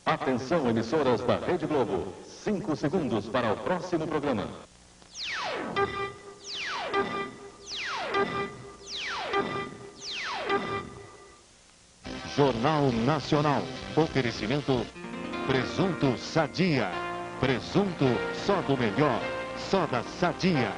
Atenção, emissoras da Rede Globo. 5 segundos para o próximo programa. Jornal Nacional. Oferecimento Presunto Sadia. Presunto só do melhor. Só da Sadia.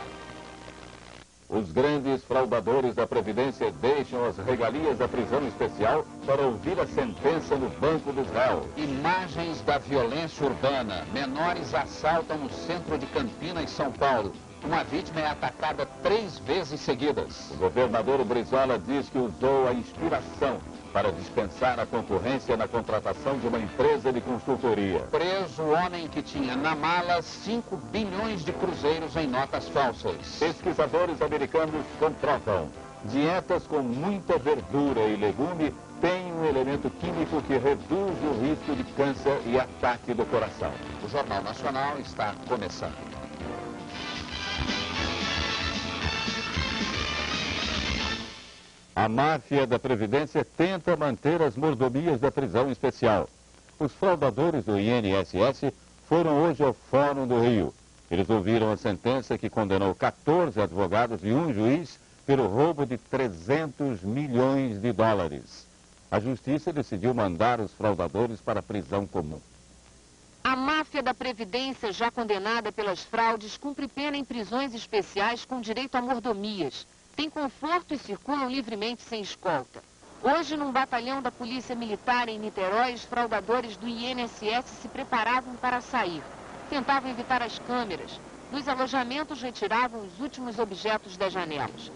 Os grandes fraudadores da Previdência deixam as regalias da prisão especial para ouvir a sentença no banco dos réus. Imagens da violência urbana. Menores assaltam no centro de Campinas, São Paulo. Uma vítima é atacada 3 vezes seguidas. O governador Brizola diz que usou a inspiração para dispensar a concorrência na contratação de uma empresa de consultoria. Preso o homem que tinha na mala 5 bilhões de cruzeiros em notas falsas. Pesquisadores americanos comprovam: dietas com muita verdura e legume têm um elemento químico que reduz o risco de câncer e ataque do coração. O Jornal Nacional está começando. A máfia da Previdência tenta manter as mordomias da prisão especial. Os fraudadores do INSS foram hoje ao Fórum do Rio. Eles ouviram a sentença que condenou 14 advogados e um juiz pelo roubo de 300 milhões de dólares. A Justiça decidiu mandar os fraudadores para a prisão comum. A máfia da Previdência, já condenada pelas fraudes, cumpre pena em prisões especiais com direito a mordomias. Tem conforto e circulam livremente sem escolta. Hoje, num batalhão da Polícia Militar em Niterói, os fraudadores do INSS se preparavam para sair. Tentavam evitar as câmeras. Dos alojamentos, retiravam os últimos objetos das janelas.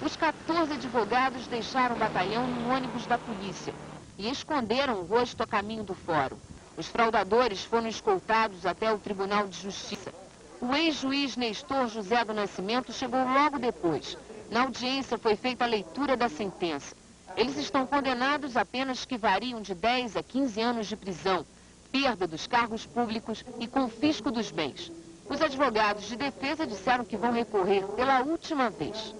Os 14 advogados deixaram o batalhão num ônibus da polícia e esconderam o rosto a caminho do fórum. Os fraudadores foram escoltados até o Tribunal de Justiça. O ex-juiz Nestor José do Nascimento chegou logo depois. Na audiência foi feita a leitura da sentença. Eles estão condenados a penas que variam de 10 a 15 anos de prisão, perda dos cargos públicos e confisco dos bens. Os advogados de defesa disseram que vão recorrer pela última vez.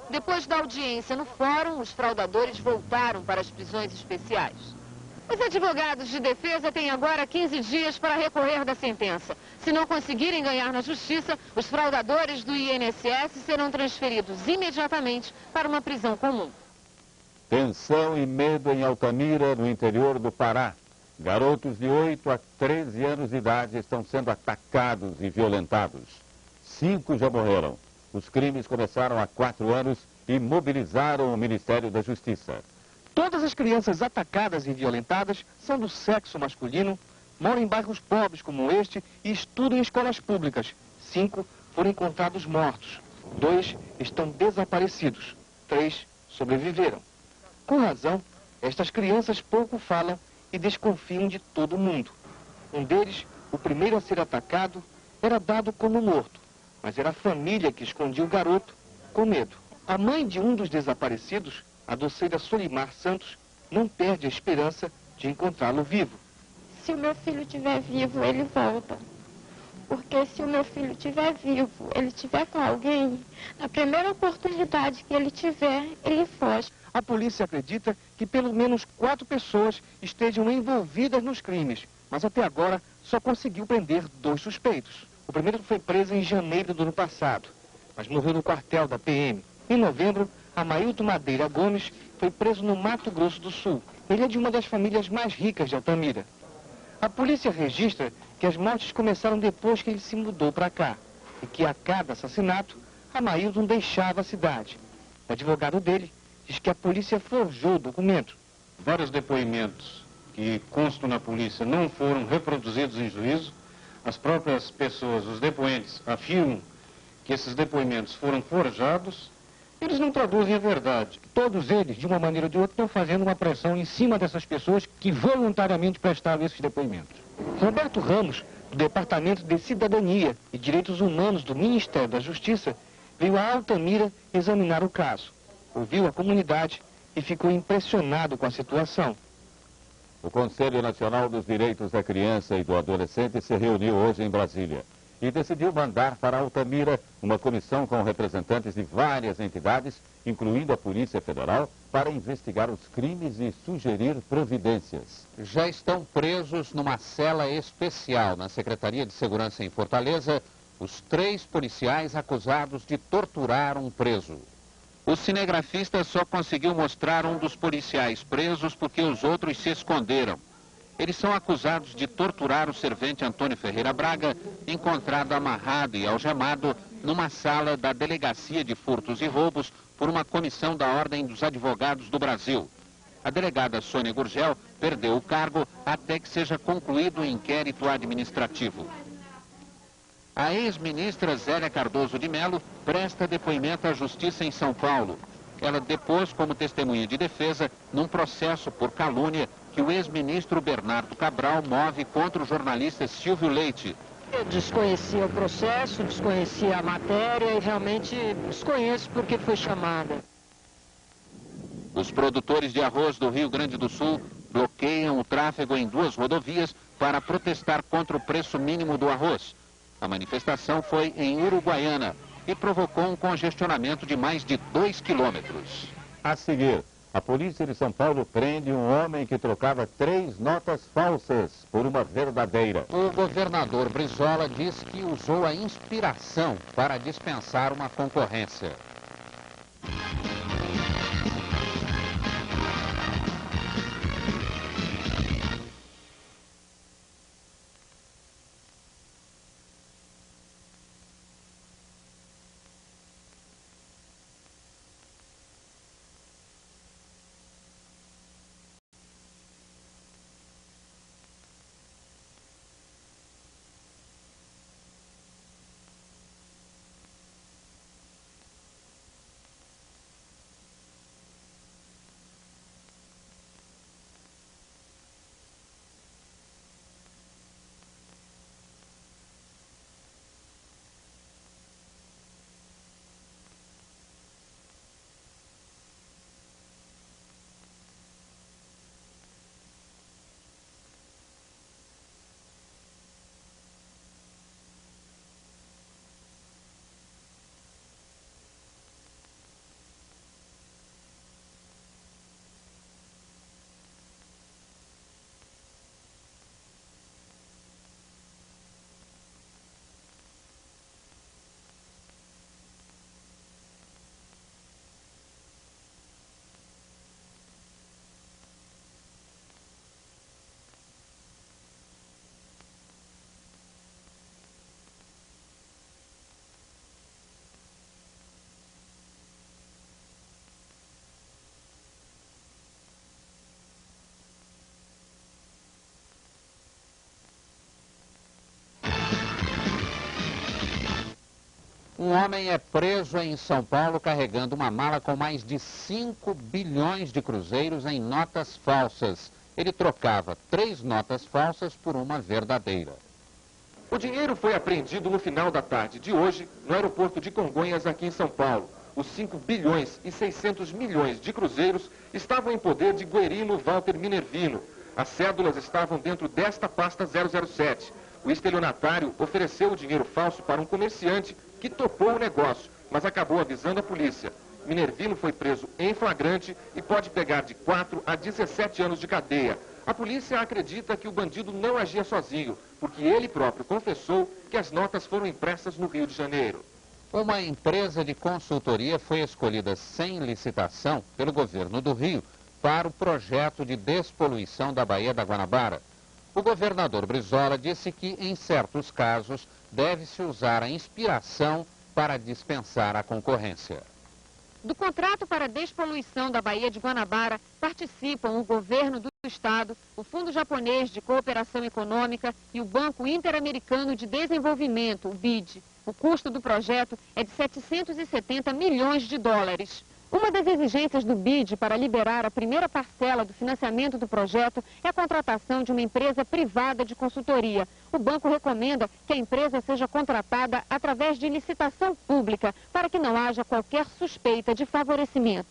Depois da audiência no fórum, os fraudadores voltaram para as prisões especiais. Os advogados de defesa têm agora 15 dias para recorrer da sentença. Se não conseguirem ganhar na justiça, os fraudadores do INSS serão transferidos imediatamente para uma prisão comum. Tensão e medo em Altamira, no interior do Pará. Garotos de 8 a 13 anos de idade estão sendo atacados e violentados. 5 já morreram. Os crimes começaram há 4 anos e mobilizaram o Ministério da Justiça. Todas as crianças atacadas e violentadas são do sexo masculino, moram em bairros pobres como este e estudam em escolas públicas. 5 foram encontrados mortos. 2 estão desaparecidos. 3 sobreviveram. Com razão, estas crianças pouco falam e desconfiam de todo mundo. Um deles, o primeiro a ser atacado, era dado como morto, mas era a família que escondia o garoto com medo. A mãe de um dos desaparecidos, a doceira Solimar Santos, não perde a esperança de encontrá-lo vivo. Se o meu filho estiver vivo, ele volta. Porque se o meu filho estiver vivo, ele estiver com alguém, na primeira oportunidade que ele tiver, ele foge. A polícia acredita que pelo menos 4 pessoas estejam envolvidas nos crimes, mas até agora só conseguiu prender 2 suspeitos. O primeiro foi preso em janeiro do ano passado, mas morreu no quartel da PM. Em novembro, Amailton Madeira Gomes foi preso no Mato Grosso do Sul. Ele é de uma das famílias mais ricas de Altamira. A polícia registra que as mortes começaram depois que ele se mudou para cá e que a cada assassinato, Amailton deixava a cidade. O advogado dele diz que a polícia forjou o documento. Vários depoimentos que constam na polícia não foram reproduzidos em juízo. As próprias pessoas, os depoentes, afirmam que esses depoimentos foram forjados. Eles não traduzem a verdade. Todos eles, de uma maneira ou de outra, estão fazendo uma pressão em cima dessas pessoas que voluntariamente prestaram esses depoimentos. Roberto Ramos, do Departamento de Cidadania e Direitos Humanos do Ministério da Justiça, veio a Altamira examinar o caso. Ouviu a comunidade e ficou impressionado com a situação. O Conselho Nacional dos Direitos da Criança e do Adolescente se reuniu hoje em Brasília e decidiu mandar para Altamira uma comissão com representantes de várias entidades, incluindo a Polícia Federal, para investigar os crimes e sugerir providências. Já estão presos numa cela especial na Secretaria de Segurança em Fortaleza os 3 policiais acusados de torturar um preso. O cinegrafista só conseguiu mostrar um dos policiais presos porque os outros se esconderam. Eles são acusados de torturar o servente Antônio Ferreira Braga, encontrado amarrado e algemado numa sala da Delegacia de Furtos e Roubos por uma comissão da Ordem dos Advogados do Brasil. A delegada Sônia Gurgel perdeu o cargo até que seja concluído o inquérito administrativo. A ex-ministra Zélia Cardoso de Mello presta depoimento à Justiça em São Paulo. Ela depôs como testemunha de defesa num processo por calúnia que o ex-ministro Bernardo Cabral move contra o jornalista Silvio Leite. Eu desconhecia o processo, desconhecia a matéria e realmente desconheço porque foi chamada. Os produtores de arroz do Rio Grande do Sul bloqueiam o tráfego em 2 rodovias para protestar contra o preço mínimo do arroz. A manifestação foi em Uruguaiana e provocou um congestionamento de mais de 2 quilômetros. A seguir, a polícia de São Paulo prende um homem que trocava 3 notas falsas por uma verdadeira. O governador Brizola diz que usou a inspiração para dispensar uma concorrência. Um homem é preso em São Paulo carregando uma mala com mais de 5 bilhões de cruzeiros em notas falsas. Ele trocava 3 notas falsas por uma verdadeira. O dinheiro foi apreendido no final da tarde de hoje no aeroporto de Congonhas, aqui em São Paulo. Os 5 bilhões e 600 milhões de cruzeiros estavam em poder de Guerino Walter Minervino. As cédulas estavam dentro desta pasta 007. O estelionatário ofereceu o dinheiro falso para um comerciante que topou o negócio, mas acabou avisando a polícia. Minervino foi preso em flagrante e pode pegar de 4 a 17 anos de cadeia. A polícia acredita que o bandido não agia sozinho, porque ele próprio confessou que as notas foram impressas no Rio de Janeiro. Uma empresa de consultoria foi escolhida sem licitação pelo governo do Rio para o projeto de despoluição da Baía da Guanabara. O governador Brizola disse que, em certos casos, deve-se usar a inspiração para dispensar a concorrência. Do contrato para a despoluição da Baía de Guanabara participam o governo do estado, o Fundo Japonês de Cooperação Econômica e o Banco Interamericano de Desenvolvimento, o BID. O custo do projeto é de 770 milhões de dólares. Uma das exigências do BID para liberar a primeira parcela do financiamento do projeto é a contratação de uma empresa privada de consultoria. O banco recomenda que a empresa seja contratada através de licitação pública, para que não haja qualquer suspeita de favorecimento.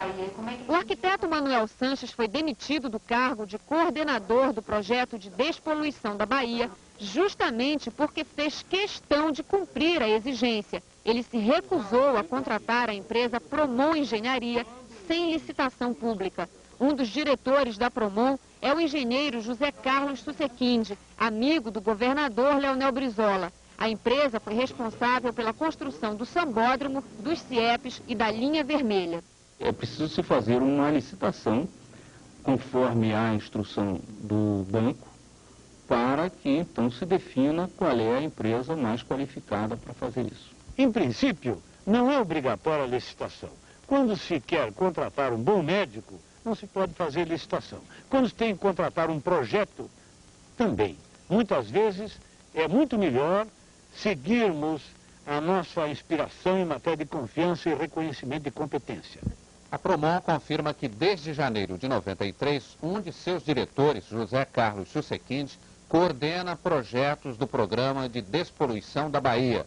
O arquiteto Manuel Sanches foi demitido do cargo de coordenador do projeto de despoluição da Bahia, justamente porque fez questão de cumprir a exigência. Ele se recusou a contratar a empresa Promon Engenharia, sem licitação pública. Um dos diretores da Promon é o engenheiro José Carlos Susequinde, amigo do governador Leonel Brizola. A empresa foi responsável pela construção do sambódromo, dos CIEPs e da linha vermelha. É preciso se fazer uma licitação conforme a instrução do banco, para que então se defina qual é a empresa mais qualificada para fazer isso. Em princípio, não é obrigatória a licitação. Quando se quer contratar um bom médico, não se pode fazer licitação. Quando se tem que contratar um projeto, também. Muitas vezes é muito melhor seguirmos a nossa inspiração em matéria de confiança e reconhecimento de competência. A Promon confirma que desde janeiro de 93, um de seus diretores, José Carlos Susequinde, coordena projetos do programa de despoluição da Bahia,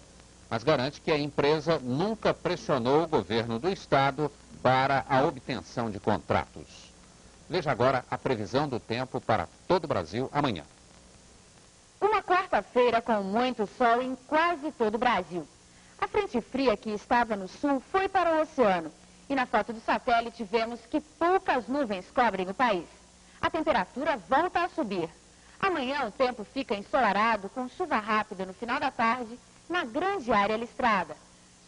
mas garante que a empresa nunca pressionou o governo do estado para a obtenção de contratos. Veja agora a previsão do tempo para todo o Brasil amanhã. Uma quarta-feira com muito sol em quase todo o Brasil. A frente fria que estava no sul foi para o oceano. E na foto do satélite vemos que poucas nuvens cobrem o país. A temperatura volta a subir. Amanhã o tempo fica ensolarado com chuva rápida no final da tarde na grande área listrada.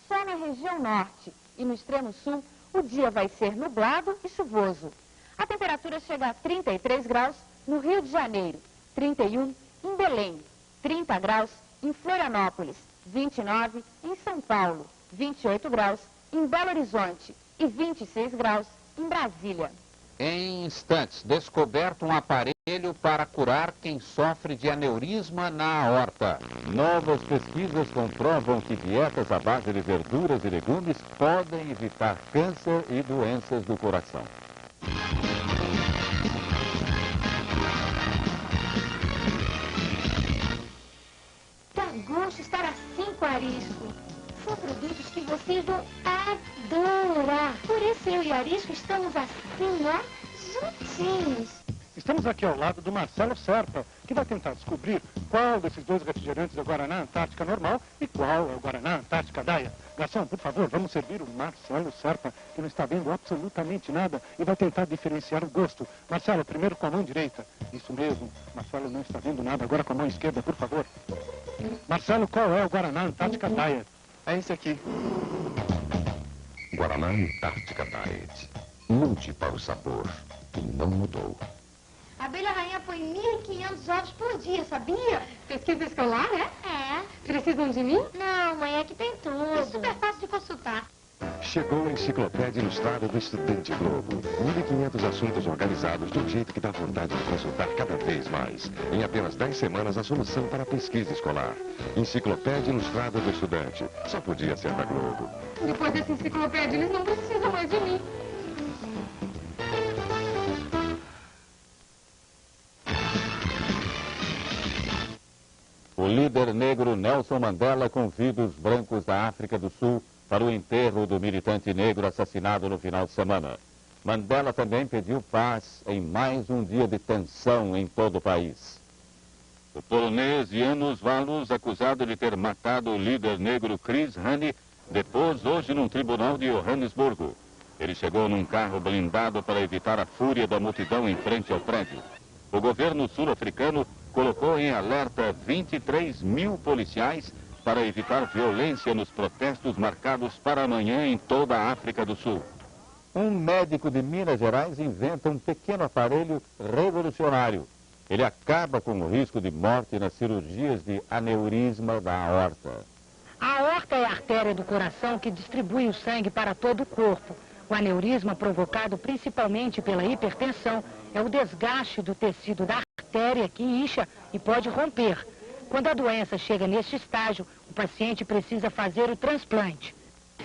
Só na região norte e no extremo sul o dia vai ser nublado e chuvoso. A temperatura chega a 33 graus no Rio de Janeiro, 31 em Belém, 30 graus em Florianópolis, 29 em São Paulo, 28 graus em Belo Horizonte e 26 graus em Brasília. Em instantes, descoberto um aparelho para curar quem sofre de aneurisma na aorta. Novas pesquisas comprovam que dietas à base de verduras e legumes podem evitar câncer e doenças do coração. Dá gosto estar assim com Arisco. São produtos que vocês vão adorar. Por isso eu e Arisco estamos assim, ó, juntinhos. Estamos aqui ao lado do Marcelo Serpa, que vai tentar descobrir qual desses dois refrigerantes é o Guaraná Antártica normal e qual é o Guaraná Antártica Daia. Garçom, por favor, vamos servir o Marcelo Serpa, que não está vendo absolutamente nada e vai tentar diferenciar o gosto. Marcelo, primeiro com a mão direita. Isso mesmo, Marcelo não está vendo nada. Agora com a mão esquerda, por favor. Marcelo, qual é o Guaraná Antártica Daia? É esse aqui. Guaraná Antártica Diet. Mude para o sabor. E não mudou. A abelha rainha põe 1.500 ovos por dia, sabia? Pesquisa escolar, né? É. Precisam de mim? Não, mãe, aqui tem tudo. É super fácil de consultar. Chegou a Enciclopédia Ilustrada do Estudante Globo. 1.500 assuntos organizados de um jeito que dá vontade de consultar cada vez mais. Em apenas 10 semanas, a solução para a pesquisa escolar. Enciclopédia Ilustrada do Estudante. Só podia ser da Globo. Depois dessa enciclopédia, eles não precisam mais de mim. O líder negro Nelson Mandela convida os brancos da África do Sul para o enterro do militante negro assassinado no final de semana. Mandela também pediu paz em mais um dia de tensão em todo o país. O polonês Janusz Walus, acusado de ter matado o líder negro Chris Hani, depôs hoje num tribunal de Johannesburgo. Ele chegou num carro blindado para evitar a fúria da multidão em frente ao prédio. O governo sul-africano colocou em alerta 23 mil policiais para evitar violência nos protestos marcados para amanhã em toda a África do Sul. Um médico de Minas Gerais inventa um pequeno aparelho revolucionário. Ele acaba com o risco de morte nas cirurgias de aneurisma da aorta. A aorta é a artéria do coração que distribui o sangue para todo o corpo. O aneurisma, provocado principalmente pela hipertensão, é o desgaste do tecido da artéria que incha e pode romper. Quando a doença chega neste estágio, o paciente precisa fazer o transplante.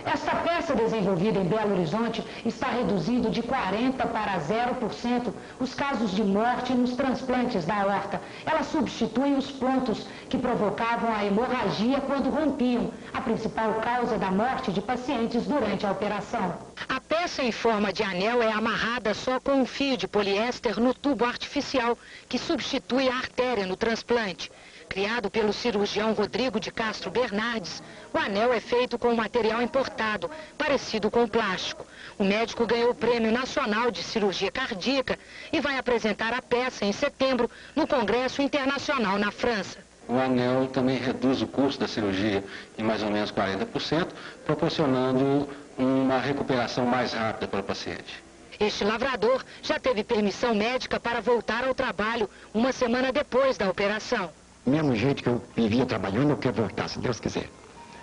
Essa peça desenvolvida em Belo Horizonte está reduzindo de 40% para 0% os casos de morte nos transplantes da aorta. Ela substitui os pontos que provocavam a hemorragia quando rompiam, a principal causa da morte de pacientes durante a operação. A peça em forma de anel é amarrada só com um fio de poliéster no tubo artificial, que substitui a artéria no transplante. Criado pelo cirurgião Rodrigo de Castro Bernardes, o anel é feito com um material importado, parecido com plástico. O médico ganhou o Prêmio Nacional de Cirurgia Cardíaca e vai apresentar a peça em setembro no Congresso Internacional na França. O anel também reduz o custo da cirurgia em mais ou menos 40%, proporcionando uma recuperação mais rápida para o paciente. Este lavrador já teve permissão médica para voltar ao trabalho uma semana depois da operação. Do mesmo jeito que eu vivia trabalhando, eu quero voltar, se Deus quiser.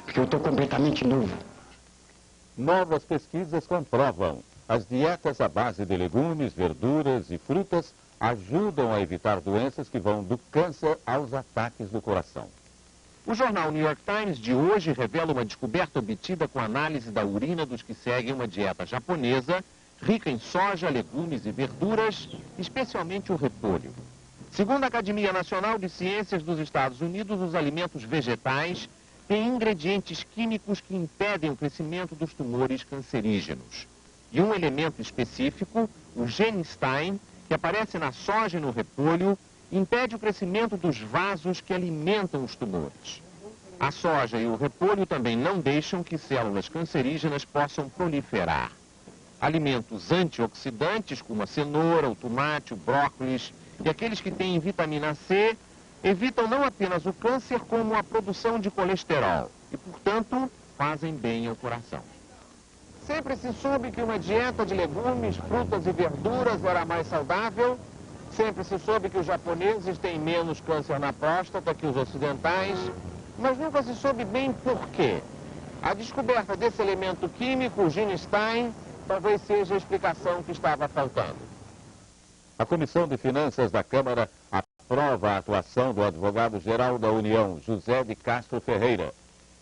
Porque eu estou completamente novo. Novas pesquisas comprovam: as dietas à base de legumes, verduras e frutas ajudam a evitar doenças que vão do câncer aos ataques do coração. O jornal New York Times de hoje revela uma descoberta obtida com análise da urina dos que seguem uma dieta japonesa rica em soja, legumes e verduras, especialmente o repolho. Segundo a Academia Nacional de Ciências dos Estados Unidos, os alimentos vegetais têm ingredientes químicos que impedem o crescimento dos tumores cancerígenos. E um elemento específico, o genistein, que aparece na soja e no repolho, impede o crescimento dos vasos que alimentam os tumores. A soja e o repolho também não deixam que células cancerígenas possam proliferar. Alimentos antioxidantes, como a cenoura, o tomate, o brócolis e aqueles que têm vitamina C, evitam não apenas o câncer, como a produção de colesterol e, portanto, fazem bem ao coração. Sempre se soube que uma dieta de legumes, frutas e verduras era mais saudável. Sempre se soube que os japoneses têm menos câncer na próstata que os ocidentais, mas nunca se soube bem por quê. A descoberta desse elemento químico, o genistein, talvez seja a explicação que estava faltando. A Comissão de Finanças da Câmara aprova a atuação do advogado-geral da União, José de Castro Ferreira.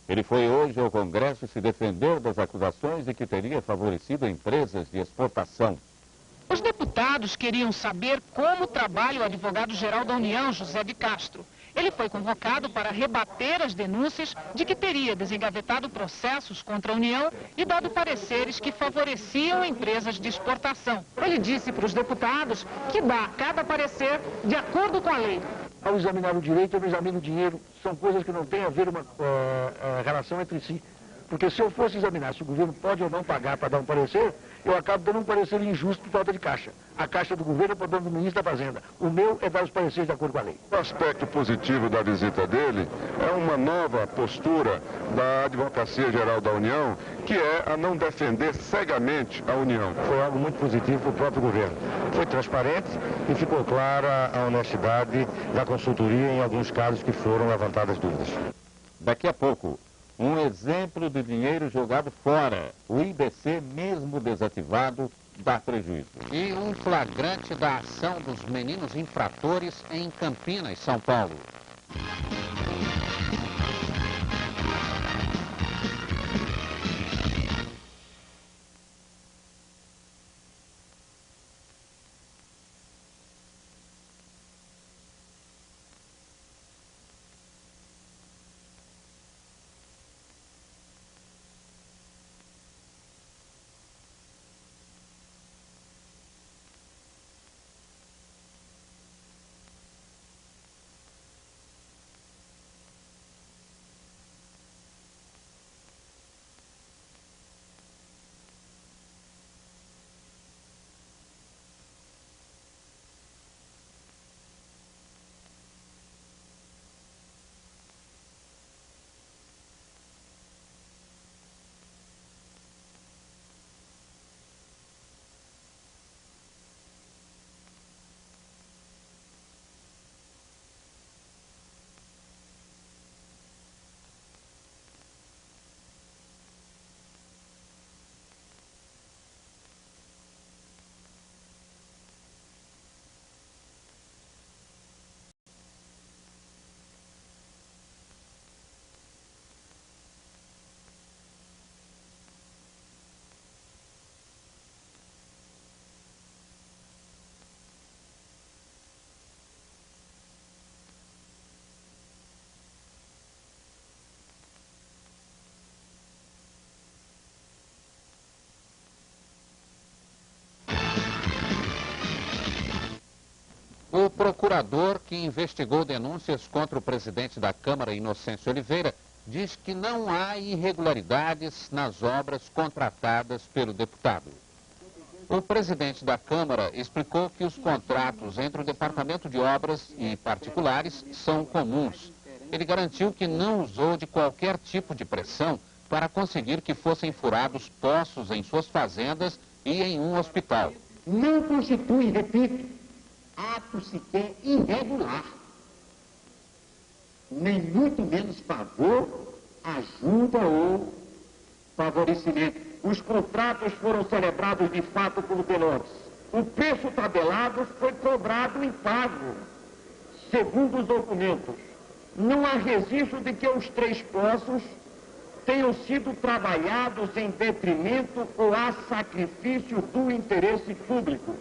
Ele foi hoje ao Congresso se defender das acusações de que teria favorecido empresas de exportação. Os deputados queriam saber como trabalha o advogado-geral da União, José de Castro. Ele foi convocado para rebater as denúncias de que teria desengavetado processos contra a União e dado pareceres que favoreciam empresas de exportação. Ele disse para os deputados que dá cada parecer de acordo com a lei. Ao examinar o direito, eu examino o dinheiro. São coisas que não têm a ver uma relação entre si. Porque se eu fosse examinar se o governo pode ou não pagar para dar um parecer, eu acabo dando um parecer injusto por falta de caixa. A caixa do governo é para o ministro da Fazenda. O meu é dar os pareceres de acordo com a lei. O aspecto positivo da visita dele é uma nova postura da Advocacia Geral da União, que é a não defender cegamente a União. Foi algo muito positivo para o próprio governo. Foi transparente e ficou clara a honestidade da consultoria em alguns casos que foram levantadas dúvidas. Daqui a pouco, um exemplo de dinheiro jogado fora. O IBC, mesmo desativado, dá prejuízo. E um flagrante da ação dos meninos infratores em Campinas, São Paulo. O procurador que investigou denúncias contra o presidente da Câmara, Inocêncio Oliveira, diz que não há irregularidades nas obras contratadas pelo deputado. O presidente da Câmara explicou que os contratos entre o Departamento de Obras e particulares são comuns. Ele garantiu que não usou de qualquer tipo de pressão para conseguir que fossem furados poços em suas fazendas e em um hospital. Não constitui, repito, ato sequer irregular, nem muito menos favor, ajuda ou favorecimento. Os contratos foram celebrados de fato por Pelotas. O preço tabelado foi cobrado em pago, segundo os documentos. Não há registro de que os 3 poços tenham sido trabalhados em detrimento ou a sacrifício do interesse público.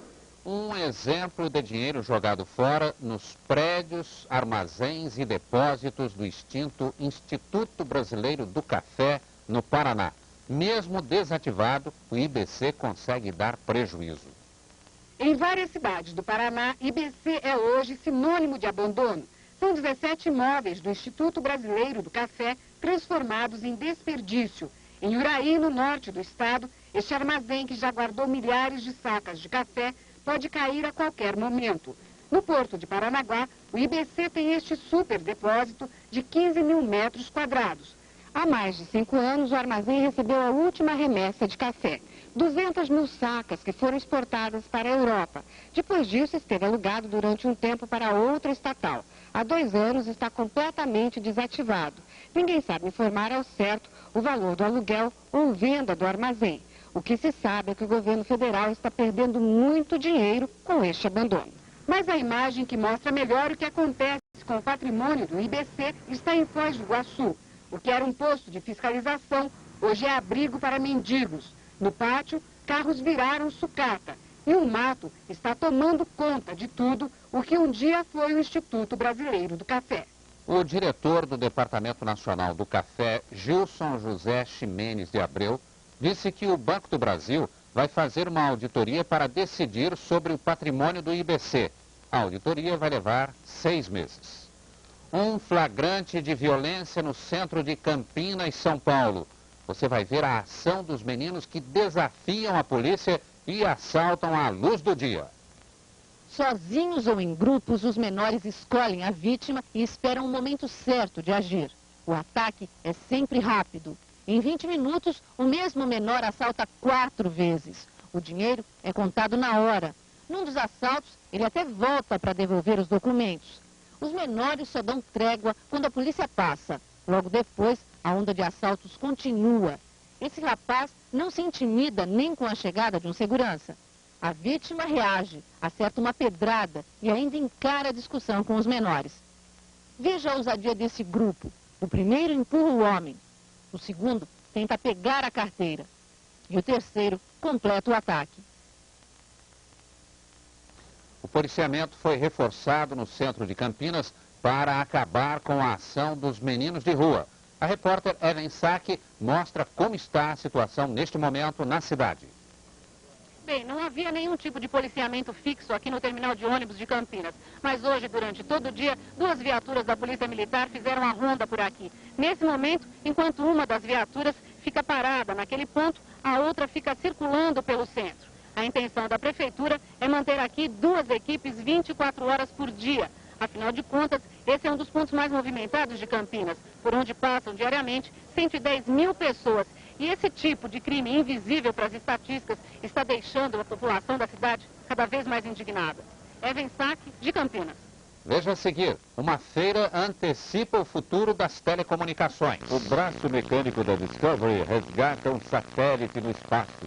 Um exemplo de dinheiro jogado fora nos prédios, armazéns e depósitos do extinto Instituto Brasileiro do Café, no Paraná. Mesmo desativado, o IBC consegue dar prejuízo. Em várias cidades do Paraná, IBC é hoje sinônimo de abandono. São 17 imóveis do Instituto Brasileiro do Café transformados em desperdício. Em Uraí, no norte do estado, este armazém que já guardou milhares de sacas de café pode cair a qualquer momento. No porto de Paranaguá, o IBC tem este super depósito de 15 mil metros quadrados. Há mais de 5 anos, o armazém recebeu a última remessa de café. 200 mil sacas que foram exportadas para a Europa. Depois disso, esteve alugado durante um tempo para outra estatal. Há 2 anos está completamente desativado. Ninguém sabe informar ao certo o valor do aluguel ou venda do armazém. O que se sabe é que o governo federal está perdendo muito dinheiro com este abandono. Mas a imagem que mostra melhor o que acontece com o patrimônio do IBC está em Foz do Iguaçu. O que era um posto de fiscalização, hoje é abrigo para mendigos. No pátio, carros viraram sucata e o mato está tomando conta de tudo o que um dia foi o Instituto Brasileiro do Café. O diretor do Departamento Nacional do Café, Gilson José Ximenes de Abreu, disse que o Banco do Brasil vai fazer uma auditoria para decidir sobre o patrimônio do IBC. A auditoria vai levar 6 meses. Um flagrante de violência no centro de Campinas, São Paulo. Você vai ver a ação dos meninos que desafiam a polícia e assaltam à luz do dia. Sozinhos ou em grupos, os menores escolhem a vítima e esperam o momento certo de agir. O ataque é sempre rápido. Em 20 minutos, o mesmo menor assalta 4 vezes. O dinheiro é contado na hora. Num dos assaltos, ele até volta para devolver os documentos. Os menores só dão trégua quando a polícia passa. Logo depois, a onda de assaltos continua. Esse rapaz não se intimida nem com a chegada de um segurança. A vítima reage, acerta uma pedrada e ainda encara a discussão com os menores. Veja a ousadia desse grupo. O primeiro empurra o homem. O segundo tenta pegar a carteira. E o terceiro completa o ataque. O policiamento foi reforçado no centro de Campinas para acabar com a ação dos meninos de rua. A repórter Ellen Sack mostra como está a situação neste momento na cidade. Bem, não havia nenhum tipo de policiamento fixo aqui no terminal de ônibus de Campinas. Mas hoje, durante todo o dia, 2 viaturas da Polícia Militar fizeram a ronda por aqui. Nesse momento, enquanto uma das viaturas fica parada naquele ponto, a outra fica circulando pelo centro. A intenção da Prefeitura é manter aqui 2 equipes 24 horas por dia. Afinal de contas, esse é um dos pontos mais movimentados de Campinas, por onde passam diariamente 110 mil pessoas. E esse tipo de crime invisível para as estatísticas está deixando a população da cidade cada vez mais indignada. Evan Sack, de Campinas. Veja a seguir, uma feira antecipa o futuro das telecomunicações. O braço mecânico da Discovery resgata um satélite no espaço.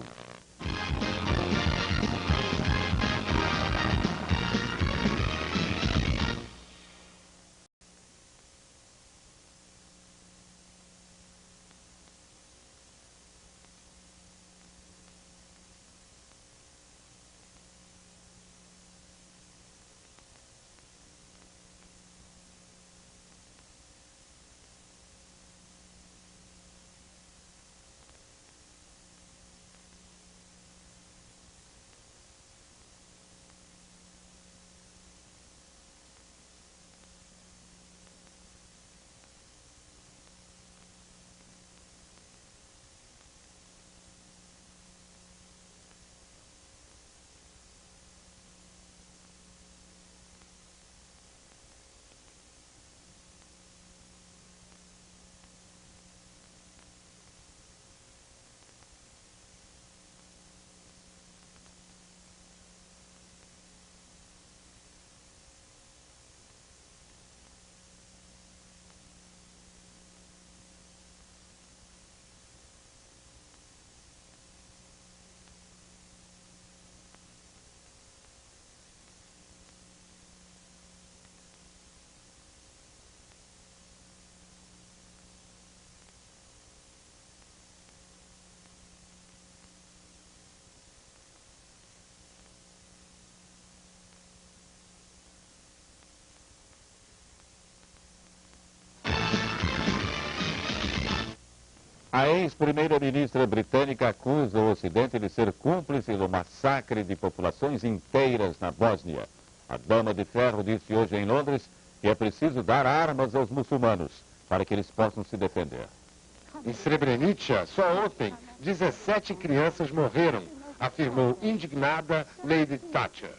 A ex-primeira-ministra britânica acusa o Ocidente de ser cúmplice do massacre de populações inteiras na Bósnia. A Dama de Ferro disse hoje em Londres que é preciso dar armas aos muçulmanos para que eles possam se defender. Em Srebrenica, só ontem, 17 crianças morreram, afirmou indignada Lady Thatcher.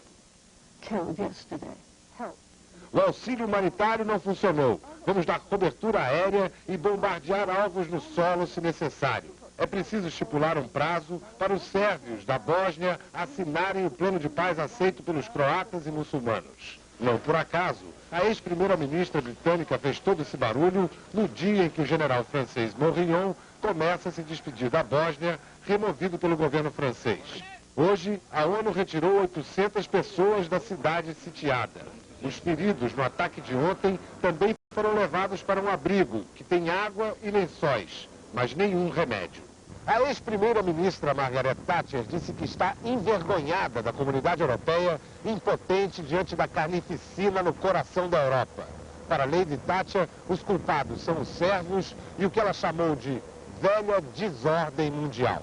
O auxílio humanitário não funcionou. Vamos dar cobertura aérea e bombardear alvos no solo se necessário. É preciso estipular um prazo para os sérvios da Bósnia assinarem o plano de paz aceito pelos croatas e muçulmanos. Não por acaso, a ex-primeira-ministra britânica fez todo esse barulho no dia em que o general francês Morillon começa a se despedir da Bósnia, removido pelo governo francês. Hoje, a ONU retirou 800 pessoas da cidade sitiada. Os feridos no ataque de ontem também foram levados para um abrigo que tem água e lençóis, mas nenhum remédio. A ex-primeira-ministra Margaret Thatcher disse que está envergonhada da comunidade europeia, impotente diante da carnificina no coração da Europa. Para Lady Thatcher, os culpados são os sérvios e o que ela chamou de velha desordem mundial.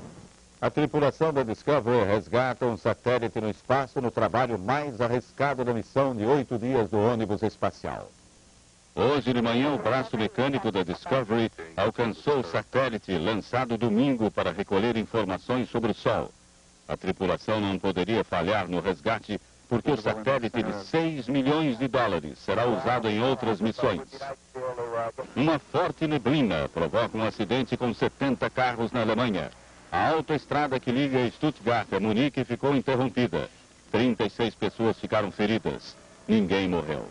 A tripulação da Discovery resgata um satélite no espaço no trabalho mais arriscado da missão de 8 dias do ônibus espacial. Hoje de manhã, o braço mecânico da Discovery alcançou o satélite lançado domingo para recolher informações sobre o Sol. A tripulação não poderia falhar no resgate porque o satélite de 6 milhões de dólares será usado em outras missões. Uma forte neblina provoca um acidente com 70 carros na Alemanha. A autoestrada que liga Stuttgart a Munique ficou interrompida. 36 pessoas ficaram feridas. Ninguém morreu.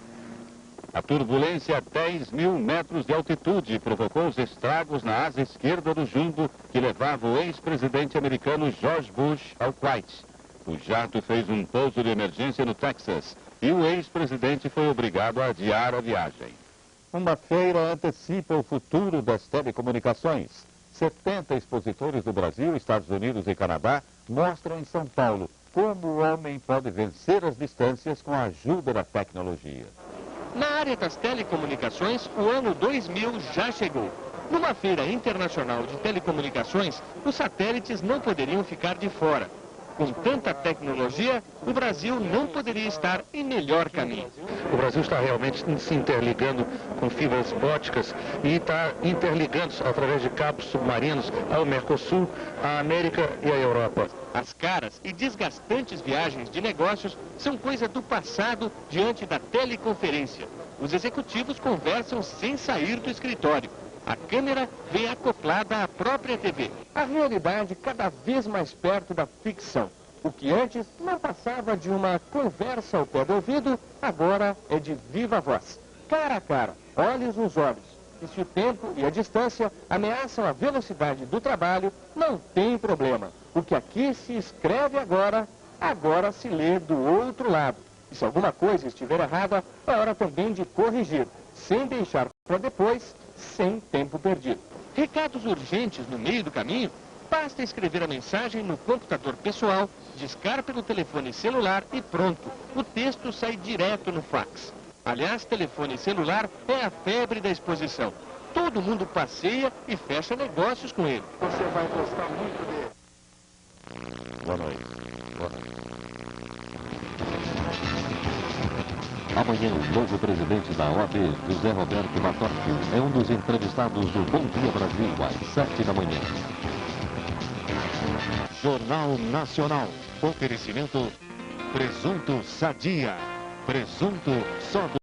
A turbulência a 10 mil metros de altitude provocou os estragos na asa esquerda do jumbo que levava o ex-presidente americano George Bush ao Kuwait. O jato fez um pouso de emergência no Texas e o ex-presidente foi obrigado a adiar a viagem. Uma feira antecipa o futuro das telecomunicações. 70 expositores do Brasil, Estados Unidos e Canadá mostram em São Paulo como o homem pode vencer as distâncias com a ajuda da tecnologia. Na área das telecomunicações, o ano 2000 já chegou. Numa feira internacional de telecomunicações, os satélites não poderiam ficar de fora. Com tanta tecnologia, o Brasil não poderia estar em melhor caminho. O Brasil está realmente se interligando com fibras ópticas e está interligando através de cabos submarinos ao Mercosul, à América e à Europa. As caras e desgastantes viagens de negócios são coisa do passado diante da teleconferência. Os executivos conversam sem sair do escritório. A câmera vem acoplada à própria TV. A realidade cada vez mais perto da ficção. O que antes não passava de uma conversa ao pé do ouvido, agora é de viva voz. Cara a cara, olhos nos olhos. E se o tempo e a distância ameaçam a velocidade do trabalho, não tem problema. O que aqui se escreve agora, agora se lê do outro lado. E se alguma coisa estiver errada, é hora também de corrigir, sem deixar para depois, sem tempo perdido. Recados urgentes no meio do caminho? Basta escrever a mensagem no computador pessoal, discar pelo telefone celular e pronto. O texto sai direto no fax. Aliás, telefone celular é a febre da exposição. Todo mundo passeia e fecha negócios com ele. Você vai gostar muito dele. Boa noite. Boa noite. Amanhã, o novo presidente da OAB, José Roberto Matorfio, é um dos entrevistados do Bom Dia Brasil, às 7 da manhã. Jornal Nacional. Oferecimento Presunto Sadia. Presunto só do